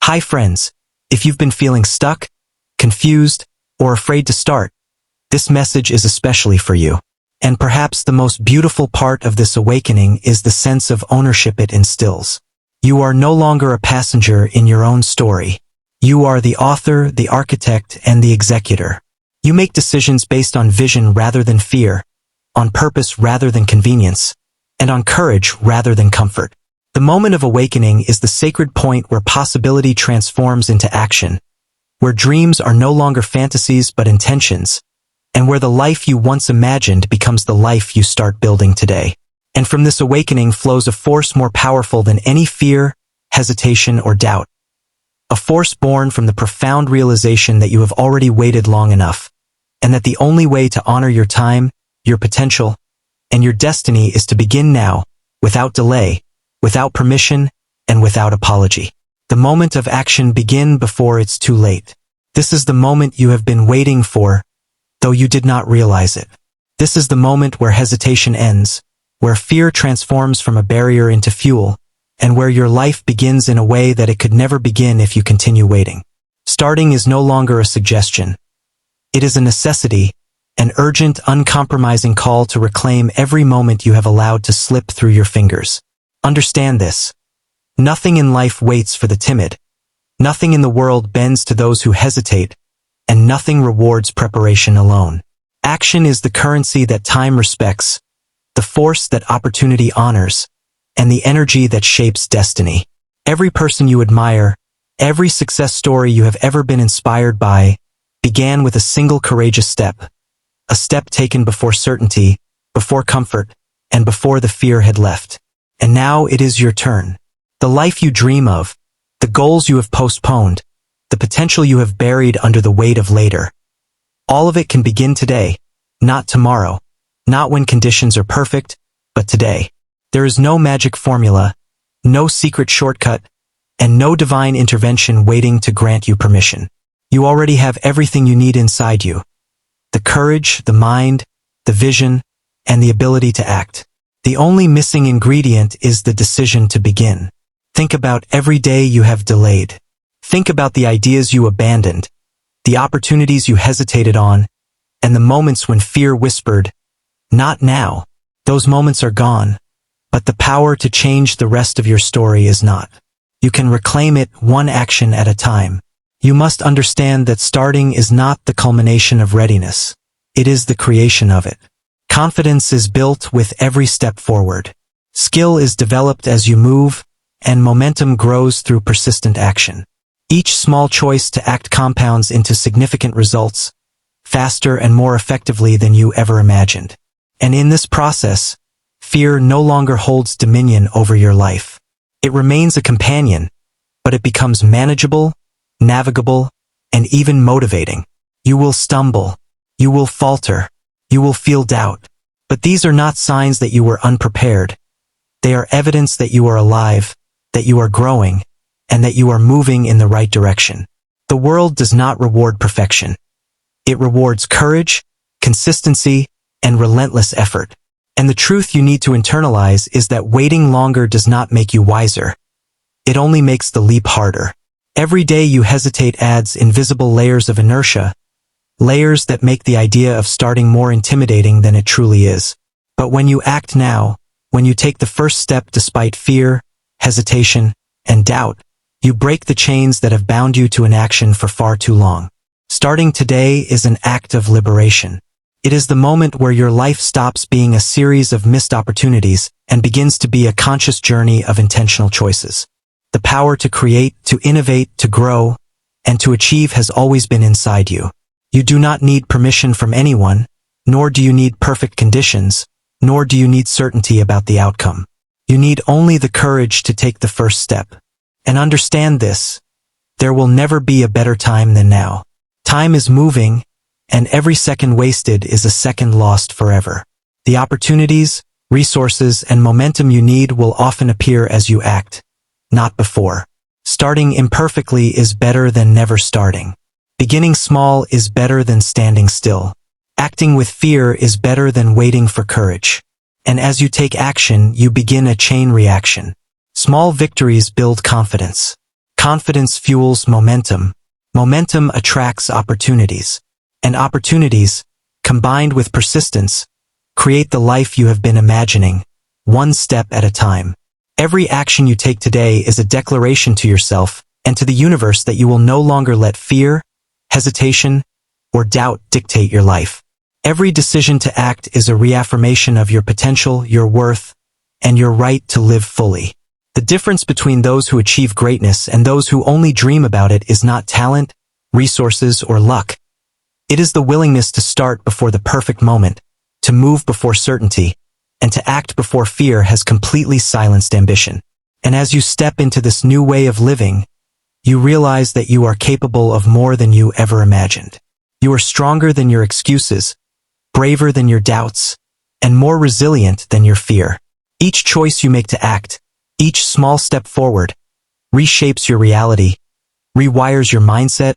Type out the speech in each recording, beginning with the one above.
Hi friends, if you've been feeling stuck, confused, or afraid to start, this message is especially for you. And perhaps the most beautiful part of this awakening is the sense of ownership it instills. You are no longer a passenger in your own story. You are the author, the architect, and the executor. You make decisions based on vision rather than fear, on purpose rather than convenience, and on courage rather than comfort. The moment of awakening is the sacred point where possibility transforms into action, where dreams are no longer fantasies but intentions, and where the life you once imagined becomes the life you start building today. And from this awakening flows a force more powerful than any fear, hesitation, or doubt. A force born from the profound realization that you have already waited long enough, and that the only way to honor your time, your potential, and your destiny is to begin now, without delay, without permission, and without apology. The moment of action begin before it's too late. This is the moment you have been waiting for, though you did not realize it. This is the moment where hesitation ends, where fear transforms from a barrier into fuel, and where your life begins in a way that it could never begin if you continue waiting. Starting is no longer a suggestion. It is a necessity, an urgent, uncompromising call to reclaim every moment you have allowed to slip through your fingers. Understand this. Nothing in life waits for the timid. Nothing in the world bends to those who hesitate, and nothing rewards preparation alone. Action is the currency that time respects, the force that opportunity honors, and the energy that shapes destiny. Every person you admire, every success story you have ever been inspired by, began with a single courageous step, a step taken before certainty, before comfort, and before the fear had left. And now it is your turn. The life you dream of, the goals you have postponed, the potential you have buried under the weight of later. All of it can begin today, not tomorrow, not when conditions are perfect, but today. There is no magic formula, no secret shortcut, and no divine intervention waiting to grant you permission. You already have everything you need inside you. The courage, the mind, the vision, and the ability to act. The only missing ingredient is the decision to begin. Think about every day you have delayed. Think about the ideas you abandoned, the opportunities you hesitated on, and the moments when fear whispered, "Not now." Those moments are gone, but the power to change the rest of your story is not. You can reclaim it one action at a time. You must understand that starting is not the culmination of readiness. It is the creation of it. Confidence is built with every step forward. Skill is developed as you move, and momentum grows through persistent action. Each small choice to act compounds into significant results, faster and more effectively than you ever imagined. And in this process, fear no longer holds dominion over your life. It remains a companion, but it becomes manageable, navigable, and even motivating. You will stumble. You will falter. You will feel doubt. But these are not signs that you were unprepared. They are evidence that you are alive, that you are growing, and that you are moving in the right direction. The world does not reward perfection. It rewards courage, consistency, and relentless effort. And the truth you need to internalize is that waiting longer does not make you wiser. It only makes the leap harder. Every day you hesitate adds invisible layers of inertia, layers that make the idea of starting more intimidating than it truly is. But when you act now, when you take the first step despite fear, hesitation, and doubt, you break the chains that have bound you to inaction for far too long. Starting today is an act of liberation. It is the moment where your life stops being a series of missed opportunities and begins to be a conscious journey of intentional choices. The power to create, to innovate, to grow, and to achieve has always been inside you. You do not need permission from anyone, nor do you need perfect conditions, nor do you need certainty about the outcome. You need only the courage to take the first step. And understand this, there will never be a better time than now. Time is moving, and every second wasted is a second lost forever. The opportunities, resources, and momentum you need will often appear as you act, not before. Starting imperfectly is better than never starting. Beginning small is better than standing still. Acting with fear is better than waiting for courage. And as you take action, you begin a chain reaction. Small victories build confidence. Confidence fuels momentum. Momentum attracts opportunities. And opportunities, combined with persistence, create the life you have been imagining, one step at a time. Every action you take today is a declaration to yourself and to the universe that you will no longer let fear, hesitation, or doubt dictate your life. Every decision to act is a reaffirmation of your potential, your worth, and your right to live fully. The difference between those who achieve greatness and those who only dream about it is not talent, resources, or luck. It is the willingness to start before the perfect moment, to move before certainty, and to act before fear has completely silenced ambition. And as you step into this new way of living, you realize that you are capable of more than you ever imagined. You are stronger than your excuses, braver than your doubts, and more resilient than your fear. Each choice you make to act, each small step forward, reshapes your reality, rewires your mindset,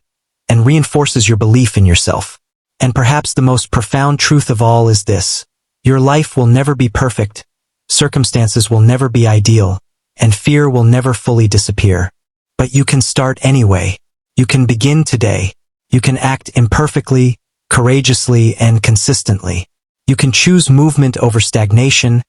and reinforces your belief in yourself. And perhaps the most profound truth of all is this: your life will never be perfect, circumstances will never be ideal, and fear will never fully disappear. But you can start anyway. You can begin today. You can act imperfectly, courageously, and consistently. You can choose movement over stagnation,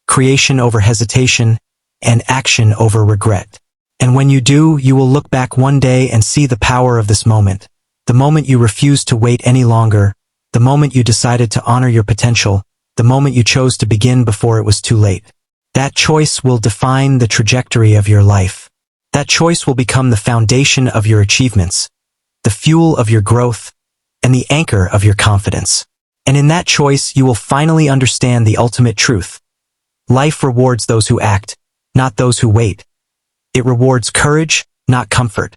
creation over hesitation, and action over regret. And when you do, you will look back one day and see the power of this moment. The moment you refused to wait any longer, the moment you decided to honor your potential, the moment you chose to begin before it was too late. That choice will define the trajectory of your life. That choice will become the foundation of your achievements, the fuel of your growth, and the anchor of your confidence. And in that choice, you will finally understand the ultimate truth. Life rewards those who act, not those who wait. It rewards courage, not comfort.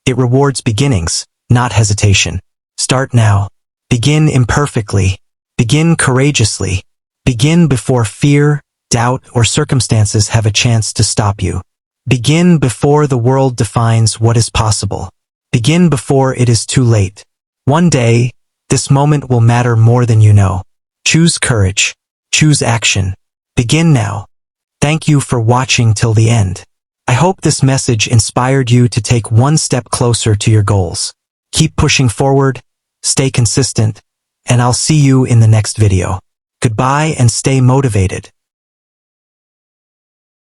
It rewards beginnings, not hesitation. Start now. Begin imperfectly. Begin courageously. Begin before fear, doubt, or circumstances have a chance to stop you. Begin before the world defines what is possible. Begin before it is too late. One day, this moment will matter more than you know. Choose courage. Choose action. Begin now. Thank you for watching till the end. I hope this message inspired you to take one step closer to your goals. Keep pushing forward, stay consistent, and I'll see you in the next video. Goodbye and stay motivated.